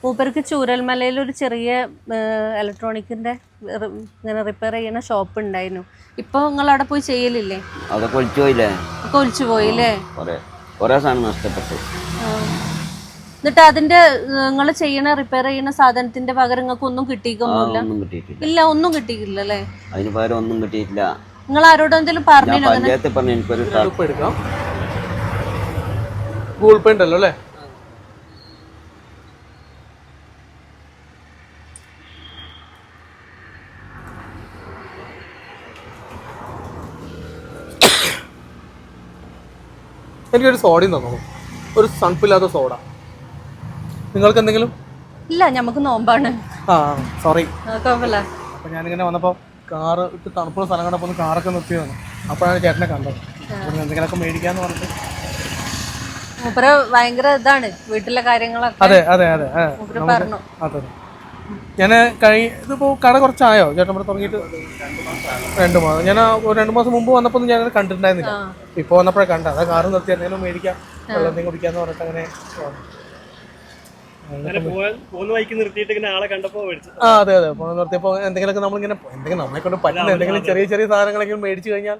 മൂപ്പർക്ക് ചൂരൽമലയിൽ ഒരു ചെറിയ ഇലക്ട്രോണിക്കിന്റെ ഇങ്ങനെ റിപ്പയർ ചെയ്യുന്ന ഷോപ്പ് ഉണ്ടായിരുന്നു. ഇപ്പൊ നിങ്ങൾ അവിടെ പോയി ചെയ്യലില്ലേ? അതൊക്കെ ഒളിച്ചു പോയില്ലേ? ഒക്കെ ഒളിച്ചു പോയില്ലേ? കുറെ സാധനം നഷ്ടപ്പെട്ടു. എന്നിട്ട് അതിന്റെ നിങ്ങൾ ചെയ്യണ റിപ്പയർ ചെയ്യുന്ന സാധനത്തിന്റെ പകരം നിങ്ങൾക്ക് ഒന്നും കിട്ടിയിക്കൊന്നുമില്ല? ഇല്ല, ഒന്നും കിട്ടിയില്ല അല്ലേ? അതിന് പകരം ഒന്നും കിട്ടിയിട്ടില്ല. നിങ്ങൾ ആരോടും എന്തെങ്കിലും പറഞ്ഞു? പഞ്ചായത്ത് പറഞ്ഞു എനിക്കൊരു എടുക്കാം. ഗൂഗിൾ പേ ഉണ്ടല്ലോ അല്ലേ? എനിക്കൊരു സോഡയും തന്നോ, ഒരു തണുപ്പില്ലാത്ത സോഡ. നിങ്ങൾക്ക് എന്തെങ്കിലും? ഇല്ല, നമുക്ക് നോമ്പാണ്. ആ സോറി. കുഴപ്പമില്ല. അപ്പൊ ഞാനിങ്ങനെ വന്നപ്പോൾ കാറ് ഇട്ട് തണുപ്പുള്ള സ്ഥലം കണ്ടപ്പോൾ ഒന്ന് കാറൊക്കെ നിർത്തിയതാണ്. അപ്പോഴാണ് ചേട്ടനെ കണ്ടത്. എന്തെങ്കിലുമൊക്കെ മേടിക്കാന്ന് പറഞ്ഞിട്ട്. മൂപ്പര് ഭയങ്കര ഇതാണ് വീട്ടിലെ കാര്യങ്ങളൊക്കെ. അതെ അതെ അതെ പറഞ്ഞു. അതെ. ഞാൻ ഇതിപ്പോ കട കുറച്ചായോ ചേട്ടൻ ഇവിടെ തുടങ്ങിയിട്ട്? 2 മാസം. ഞാൻ 2 മാസം മുമ്പ് വന്നപ്പോൾ ഞാൻ കണ്ടിട്ടുണ്ടായിരുന്നില്ല. ഇപ്പൊ വന്നപ്പോഴേ കണ്ട. അതാ കാറ് നിർത്തി എന്തെങ്കിലും മേടിക്കാം, വെള്ളം കുടിക്കാന്ന് പറഞ്ഞിട്ട് അങ്ങനെ. അതെ അതെ. നിർത്തിയപ്പോ എന്തെങ്കിലുമൊക്കെ നമ്മളിങ്ങനെ എന്തെങ്കിലും നമ്മളെ കൊണ്ട് പറ്റുന്ന എന്തെങ്കിലും ചെറിയ ചെറിയ സാധനങ്ങളെങ്കിലും മേടിച്ചു കഴിഞ്ഞാൽ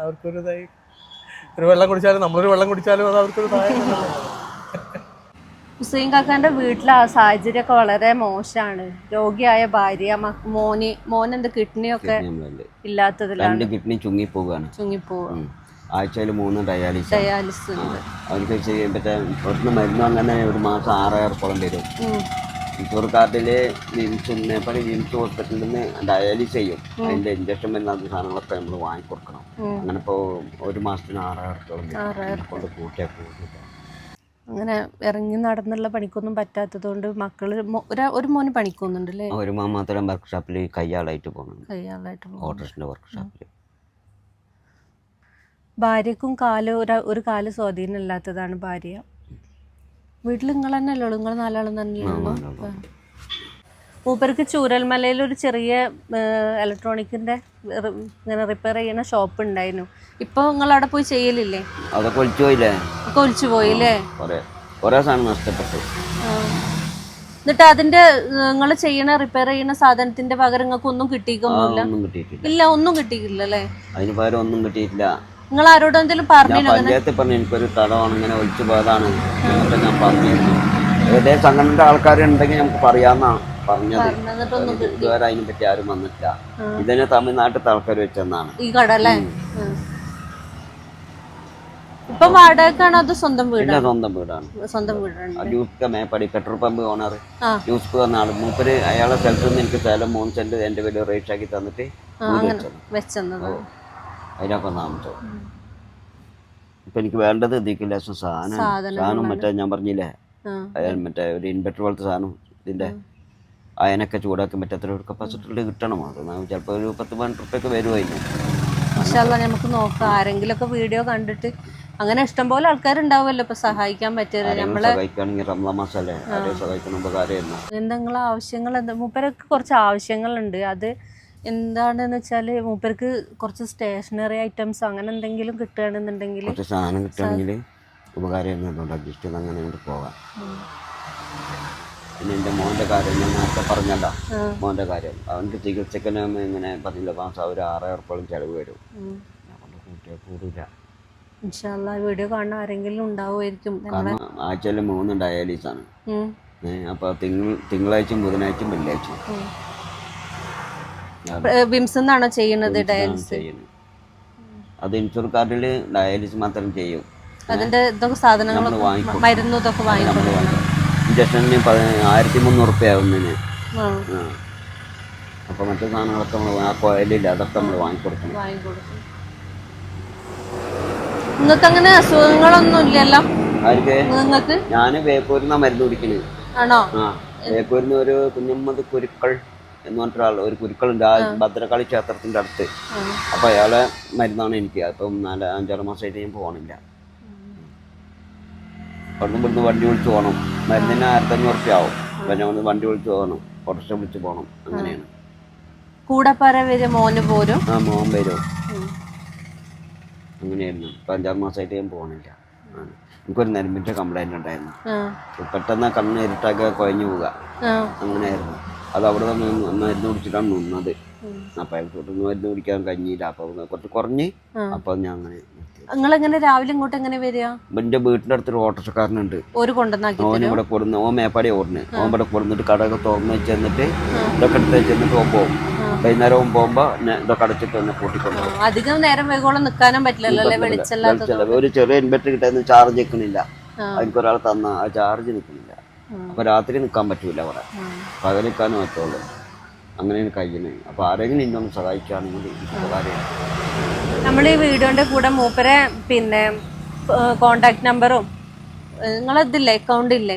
അവർക്കൊരു ഇതായി. ഒരു വെള്ളം കുടിച്ചാലും നമ്മളൊരു വെള്ളം കുടിച്ചാലും അത് അവർക്കൊരു സഹായം. ഹുസൈൻ കാക്കാന്റെ വീട്ടിലെ ആ സാഹചര്യമൊക്കെ വളരെ മോശമാണ്. രോഗിയായ ഭാര്യ, മോനെന്ത് കിഡ്നിയൊക്കെ ഇല്ലാത്തതിലാണ്. കിഡ്നി ചുങ്ങിപ്പോവുക. ആഴ്ചയിൽ 3 ഡയാലിസിസ് ഉണ്ട്. അവർക്ക് ചെയ്യുമ്പോഴത്തെ മരുന്ന് അങ്ങനെ 1 മാസം 6,000 വരും. ഇൻഷുർ കാർഡിൽ വിംസ് ഹോസ്പിറ്റലിൽ നിന്ന് ഡയാലിസ് ചെയ്യും. അതിന്റെ ഇഞ്ചക്ഷൻ വരുന്ന സാധനങ്ങളൊക്കെ നമ്മൾ വാങ്ങിക്കൊടുക്കണം. അങ്ങനെ ഇപ്പോൾ 1 മാസത്തിന് 6,000 കൊണ്ട് കൂട്ടിയാൽ കൂട്ടില്ല. അങ്ങനെ ഇറങ്ങി നടന്നുള്ള പണിക്കൊന്നും പറ്റാത്തത് കൊണ്ട് മക്കള് ഒരു മോന് പണിക്കൊന്നുണ്ടല്ലേ? ഒരു മോൻ മാത്രം വർക്ക്ഷോപ്പിൽ കയ്യാളായിട്ട് പോകുന്നുണ്ട്. ഓട്ടോറിക്ഷൻ്റെ വർക്ക്ഷോപ്പിൽ. ഭാര്യക്കും ഒരു കാല് സ്വാധീനം ഇല്ലാത്തതാണ് ഭാര്യ. വീട്ടിൽ നിങ്ങൾ തന്നെ അല്ലേ ഉള്ളൂ? നിങ്ങൾ 4 ആളും തന്നെ ഉള്ളൂ? മൂപ്പർക്ക് ചൂരൽമലയിൽ ഒരു ചെറിയ ഇലക്ട്രോണിക്കിന്റെ ഇങ്ങനെ റിപ്പയർ ചെയ്യുന്ന ഷോപ്പ് ഉണ്ടായിരുന്നു. ഇപ്പൊ നിങ്ങൾ അവിടെ പോയി ചെയ്യലില്ലേ? അതൊക്കെ ഒളിച്ചു പോയില്ലേ? ഒക്കെ ഒളിച്ചു പോയില്ലേ? കുറെ സാധനം നഷ്ടപ്പെട്ടു. എന്നിട്ട് അതിന്റെ നിങ്ങൾ ചെയ്യണ റിപ്പയർ ചെയ്യുന്ന സാധനത്തിന്റെ പകരം നിങ്ങൾക്ക് ഒന്നും കിട്ടിയിക്കൊന്നുമില്ല? ഇല്ല, ഒന്നും കിട്ടിയില്ല അല്ലേ? അതിന് പകരം ഒന്നും കിട്ടിയിട്ടില്ല. നിങ്ങൾ ആരോടും എന്തെങ്കിലും പറഞ്ഞു? പഞ്ചായത്ത് പറഞ്ഞു എനിക്കൊരു കടമാണ് ഇങ്ങനെ ഒളിച്ചു പോയതാണ് എന്നൊക്കെ ഞാൻ പറഞ്ഞിരുന്നു. ഏകദേശം സംഘടനയുടെ ആൾക്കാരുണ്ടെങ്കിൽ നമുക്ക് പറയാമെന്നാണ് പറഞ്ഞത്. ഇതുവരെ അതിനെ പറ്റി ആരും വന്നിട്ടില്ല. ഇതിനെ തമിഴ്നാട്ടിലത്തെ ആൾക്കാർ വെച്ചെന്നാണ് ഈ കട അല്ലേ? ഇപ്പൊ വാടകക്കാണോ അത് സ്വന്തം വീട്? സ്വന്തം വീടാണ്. സ്വന്തം വീടാണ്. യൂസ്ക മേപ്പടി പെട്രോൾ പമ്പ് ഓണർ യൂസ്ക് പറഞ്ഞ ആള്. മൂപ്പര് അയാളെ സ്ഥലത്ത് നിന്ന് എനിക്ക് സ്ഥലം 3 സെന്റ് എന്റെ വീട് റേറ്റ് ആക്കി തന്നിട്ട് വെച്ചത്. അതിനൊക്കെ താമസം. ഇപ്പൊ എനിക്ക് വേണ്ടത് ഇതിക്കില്ല സാധനം മറ്റേ ഞാൻ പറഞ്ഞില്ലേ മറ്റേ ഒരു ഇൻവെർട്ടർ പോലത്തെ സാധനം ഇതിന്റെ അയനൊക്കെ ചൂടാക്കി മറ്റേ കപ്പാസിറ്ററിൽ കിട്ടണം. അത് ചിലപ്പോൾ ഒരു 10-12 റുപ്യൊക്കെ വരുമായിരുന്നു. നമുക്ക് നോക്കാം. ആരെങ്കിലുമൊക്കെ വീഡിയോ കണ്ടിട്ട് അങ്ങനെ ഇഷ്ടംപോലെ ആൾക്കാരുണ്ടാവുമല്ലോ ഇപ്പൊ സഹായിക്കാൻ പറ്റിയത്. നമ്മളെ എന്തെങ്കിലും ആവശ്യങ്ങൾ മൂപ്പർക്ക് കുറച്ച് ആവശ്യങ്ങളുണ്ട്. അത് എന്താണെന്ന് വെച്ചാല് മൂപ്പർക്ക് കുറച്ച് സ്റ്റേഷനറി ഐറ്റംസ് അങ്ങനെ എന്തെങ്കിലും കിട്ടുകയാണെന്നുണ്ടെങ്കിൽ സാധനം കിട്ടുകയാണെങ്കിൽ ഉപകാരം അഡ്ജസ്റ്റ് ചെയ്ത് അങ്ങനെ പോകാം. പിന്നെ എൻ്റെ മോൻ്റെ കാര്യം ഞാൻ നേരത്തെ പറഞ്ഞല്ല. മോൻ്റെ കാര്യം അവൻ്റെ ചികിത്സക്കന് ഇങ്ങനെ പറഞ്ഞില്ല മാസം ഒരു 6,000 ചിലവ് വരും. കൂട്ടിയാൽ കൂടില്ല. വീഡിയോ കാണാൻ ആരെങ്കിലും ഉണ്ടാവുമായിരിക്കും. ആഴ്ചയിൽ 3 ഡയാലിസാണ്. അപ്പോൾ തിങ്കളാഴ്ചയും ബുധനാഴ്ചയും വെള്ളിയാഴ്ചയും. വിംസെന്നാണോ ചെയ്യുന്നത് ഡയാലിസിസ്? അത് ഇൻഷുർ കാർഡിൽ ഡയാലിസിസ് മാത്രം ചെയ്യും. അതിന്റെ ഇതൊക്കെ സാധനങ്ങളൊക്കെ മരുന്നും ഇതൊക്കെ വാങ്ങിക്കും. ഇഞ്ചക്ഷന് 1,300 റുപ്യ ആവുന്നതിന്. അപ്പൊ മറ്റു സാധനങ്ങളൊക്കെ നമ്മൾ ആ കോയിലില്ല അതൊക്കെ നമ്മൾ വാങ്ങിക്കൊടുക്കണം. നിങ്ങൾക്ക് അങ്ങനെ അസുഖങ്ങളൊന്നും ഇല്ലല്ലോ? നിങ്ങൾക്ക്? ഞാന് വേപ്പൂരിന്നാ മരുന്ന് കുടിക്കണത്. ആണോ? വേപ്പൂരിന്ന് ഒരു കുഞ്ഞമ്മദ് കുരുക്കൾ എന്ന് പറഞ്ഞൊരാൾ ഒരു കുരുക്കളുണ്ട് ആ ഭദ്രകാളി ക്ഷേത്രത്തിന്റെ അടുത്ത്. അപ്പൊ അയാളെ മരുന്നാണ് എനിക്ക്. അപ്പം 4-5-6 മാസമായിട്ട് ഞാൻ പോകണില്ല. അവിടുന്ന് ഇവിടുന്ന് വണ്ടി വിളിച്ച് പോകണം. മരുന്നിന് 1,500 റുപ്യ ആവും. പിന്നെ ഒന്ന് വണ്ടി വിളിച്ച് പോകണം, ഓട്ടോറിക്ഷ വിളിച്ച് പോകണം. അങ്ങനെയാണ്. മോന് പോരും? ആ മോൻ വരും. അങ്ങനെയായിരുന്നു. ഇപ്പം 5-6 മാസമായിട്ട് ഞാൻ പോകണില്ല. എനിക്കൊരു നെരുമ്പിൻ്റെ കംപ്ലൈൻറ്റ് ഉണ്ടായിരുന്നു. ആ പെട്ടെന്ന് കണ്ണ് ഇരുട്ടൊക്കെ കുഴഞ്ഞു പോവുക, ആ അങ്ങനെയായിരുന്നു. അത് അവിടെ നിന്ന് മരുന്ന് കുടിച്ചിട്ടാണ് നിന്നത്. അപ്പം അയാൾക്ക് മരുന്ന് കുടിക്കാൻ കഴിഞ്ഞില്ല. അപ്പോൾ കുറച്ച് കുറഞ്ഞ് അപ്പം ഞാൻ അങ്ങനെ നിങ്ങളെങ്ങനെ രാവിലെ ഇങ്ങോട്ട് എങ്ങനെ വരിക? എൻ്റെ വീട്ടിൻ്റെ അടുത്തൊരു ഓട്ടോറിക്ഷക്കാരനുണ്ട്. ഒരു കൊണ്ടുവന്നാക്കി ഓൻ ഇവിടെ കൊടുന്ന് ഓൻ മേപ്പാടി ഓടുന്നു. ഓൻ ഇവിടെ കൊടുന്നിട്ട് കടയൊക്കെ തുറന്ന് വെച്ചെന്നിട്ട് ഇതൊക്കെ എടുത്ത് വെച്ചെന്നിട്ട് ഓൻ പോകും. വൈകുന്നേരം ഓൻ പോകുമ്പോൾ ഇതൊക്കെ അടച്ചിട്ട് തന്നെ കൂട്ടിക്കൊണ്ടു പോകും. അധികം നേരം വേഗോളം നിൽക്കാനും പറ്റില്ലല്ലോ അല്ലേ, വെളിച്ചല്ലാത്തത്. ഒരു ചെറിയ ഇൻവെർട്ടർ കിട്ടുന്ന ചാർജ് നിൽക്കണില്ല. എനിക്കൊരാൾ തന്ന ആ ചാർജ് നിൽക്കുന്നില്ല. അപ്പോൾ രാത്രി നിൽക്കാൻ പറ്റൂല അവിടെ, പകൽ നിൽക്കാനും പറ്റുള്ളൂ. അങ്ങനെയാണ് കഴിയുന്നത്. അപ്പോൾ ആരെങ്കിലും ഇന്നൊന്ന് സഹായിക്കുകയാണെങ്കിൽ ഉപകാരമാണ്. നമ്മൾ ഈ വീഡിയോന്റെ കൂടെ മൂപ്പരെ പിന്നെ കോണ്ടാക്ട് നമ്പറും നിങ്ങളതില്ലേ, അക്കൗണ്ട് ഇല്ലേ,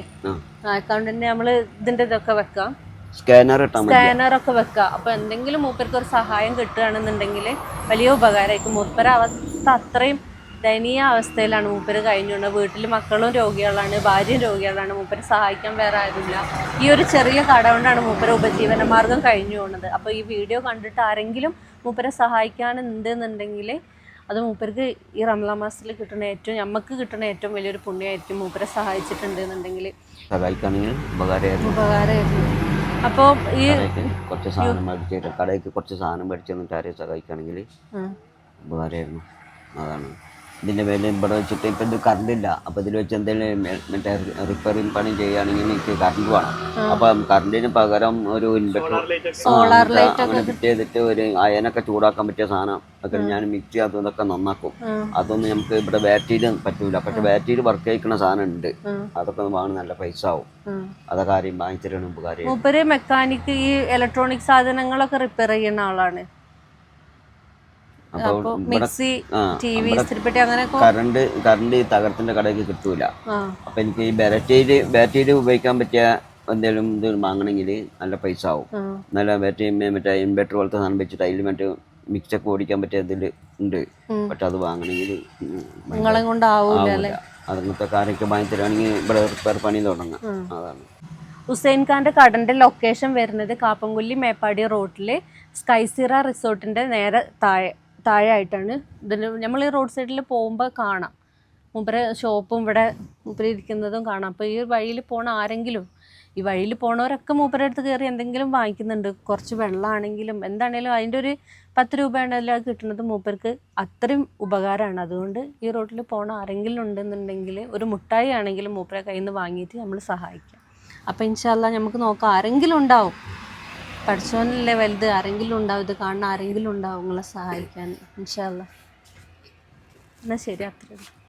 അക്കൗണ്ടിന്റെ നമ്മള് ഇതിന്റെ ഇതൊക്കെ വെക്കാം, സ്കാനറൊക്കെ വെക്കാം. അപ്പൊ എന്തെങ്കിലും മൂപ്പർക്ക് ഒരു സഹായം കിട്ടുകയാണെന്നുണ്ടെങ്കിൽ വലിയ ഉപകാരമായിരിക്കും. മൂപ്പര അവസ്ഥ അത്രയും ദയനീയ അവസ്ഥയിലാണ് മൂപ്പര് കഴിഞ്ഞുകൊണ്ട്. വീട്ടിൽ മക്കളും രോഗികളാണ്, ഭാര്യയും രോഗികളാണ്. മൂപ്പര് സഹായിക്കാൻ വേറെ ആരുമില്ല. ഈ ഒരു ചെറിയ കട കൊണ്ടാണ് മൂപ്പര ഉപജീവന മാർഗം കഴിഞ്ഞു പോകുന്നത്. അപ്പോൾ ഈ വീഡിയോ കണ്ടിട്ട് ആരെങ്കിലും മൂപ്പരെ സഹായിക്കാനുണ്ടെന്നുണ്ടെങ്കിൽ അത് മൂപ്പർക്ക് ഈ റമദാൻ മാസത്തിൽ കിട്ടുന്ന ഏറ്റവും, നമുക്ക് കിട്ടുന്ന ഏറ്റവും വലിയൊരു പുണ്യമായിരിക്കും. മൂപ്പരെ സഹായിച്ചിട്ടുണ്ട് എന്നുണ്ടെങ്കിൽ സഹായിക്കുകയാണെങ്കിൽ ഉപകാരമായിരുന്നു. അപ്പോൾ ഈ കുറച്ച് സാധനം മേടിച്ചിട്ട് കടയ്ക്ക് കുറച്ച് സാധനം മേടിച്ച് തന്നിട്ട് ആരെയും സഹായിക്കുകയാണെങ്കിൽ ഉപകാരമായിരുന്നു. അതാണ് ഇതിൻ്റെ പേരിൽ ഇവിടെ വെച്ചിട്ട് ഇപ്പം ഇത് കറണ്ടില്ല. അപ്പോൾ ഇതിൽ വെച്ച് എന്തെങ്കിലും മറ്റേ റിപ്പയറിങ് പണി ചെയ്യുകയാണെങ്കിൽ എനിക്ക് കറണ്ട് വേണം. അപ്പം കറണ്ടിന് പകരം ഒരു ഇൻവെർട്ടർ അങ്ങനെ ഫിറ്റ് ചെയ്തിട്ട് ഒരു അയനൊക്കെ ചൂടാക്കാൻ പറ്റിയ സാധനം ഒക്കെ ഞാൻ മിക്സി അതൊക്കെ നന്നാക്കും. അതൊന്നും നമുക്ക് ഇവിടെ ബാറ്ററിയിൽ പറ്റൂല. പക്ഷെ ബാറ്ററിയിൽ വർക്ക് ചെയ്യിക്കുന്ന സാധനം ഉണ്ട്. അതൊക്കെ വാങ്ങി നല്ല പൈസ ആവും. അതൊക്കെ ആരെയും വാങ്ങിച്ചിട്ടാണ് ഉപകാരം. മൂപ്പര് മെക്കാനിക്ക് ഈ ഇലക്ട്രോണിക് സാധനങ്ങളൊക്കെ റിപ്പയർ ചെയ്യുന്ന ആളാണ്. മിക്സി, ടിവി, ഇസ്തിരിപ്പെട്ടി അങ്ങനെ കറണ്ട് ഈ തകർത്തിന്റെ കടയ്ക്ക് കിട്ടൂല. അപ്പൊ എനിക്ക് ഈ ബാറ്ററിയിൽ ഉപയോഗിക്കാൻ പറ്റിയ എന്തെങ്കിലും ഇത് വാങ്ങണമെങ്കിൽ നല്ല പൈസ ആവും. നല്ല ബാറ്ററി മറ്റേ ഇൻവെർട്ടർ പോലത്തെ സാധനം വെച്ചിട്ട് അതിൽ മറ്റേ മിക്സൊക്കെ ഓടിക്കാൻ പറ്റിയ ഇതിൽ ഉണ്ട്. പക്ഷെ അത് വാങ്ങണമെങ്കിൽ അങ്ങനത്തെ കാര്യമൊക്കെ വാങ്ങി തരുവാണെങ്കിൽ ഇവിടെ റിപ്പയർ പണി തുടങ്ങാം. അതാണ് ഹുസൈൻ ഖാന്റെ കടന്റെ ലൊക്കേഷൻ വരുന്നത് കാപ്പംകുല്ലി മേപ്പാടി റോഡില് സ്കൈസിറ റിസോർട്ടിന്റെ നേരെ താഴെ ആയിട്ടാണ്. ഇതിന് നമ്മൾ ഈ റോഡ് സൈഡിൽ പോകുമ്പോൾ കാണാം മൂപ്പരെ ഷോപ്പും ഇവിടെ മൂപ്പര് ഇരിക്കുന്നതും കാണാം. അപ്പോൾ ഈ വഴിയിൽ പോണ ആരെങ്കിലും, ഈ വഴിയിൽ പോണവരൊക്കെ മൂപ്പരെ അടുത്ത് കയറി എന്തെങ്കിലും വാങ്ങിക്കുന്നുണ്ട്. കുറച്ച് വെള്ളമാണെങ്കിലും എന്താണെങ്കിലും അതിൻ്റെ ഒരു 10 രൂപയാണെങ്കിലും അത് കിട്ടുന്നത് മൂപ്പർക്ക് അത്രയും ഉപകാരമാണ്. അതുകൊണ്ട് ഈ റോഡിൽ പോണ ആരെങ്കിലും ഉണ്ടെന്നുണ്ടെങ്കിൽ ഒരു മുട്ടായി ആണെങ്കിലും മൂപ്പരെ കയ്യിൽ നിന്ന് വാങ്ങിയിട്ട് നമ്മൾ സഹായിക്കാം. അപ്പോൾ ഇൻഷാ അല്ലാ നമുക്ക് നോക്കാം, ആരെങ്കിലും ഉണ്ടാവും. പഠിച്ചോനല്ലേ വലുത്, ആരെങ്കിലും ഉണ്ടാവും, ഇത് കാണുന്ന ആരെങ്കിലും ഉണ്ടാവും നിങ്ങളെ സഹായിക്കാൻ ഇൻഷാ അല്ലാ. എന്നാൽ ശരി, അത്രയും.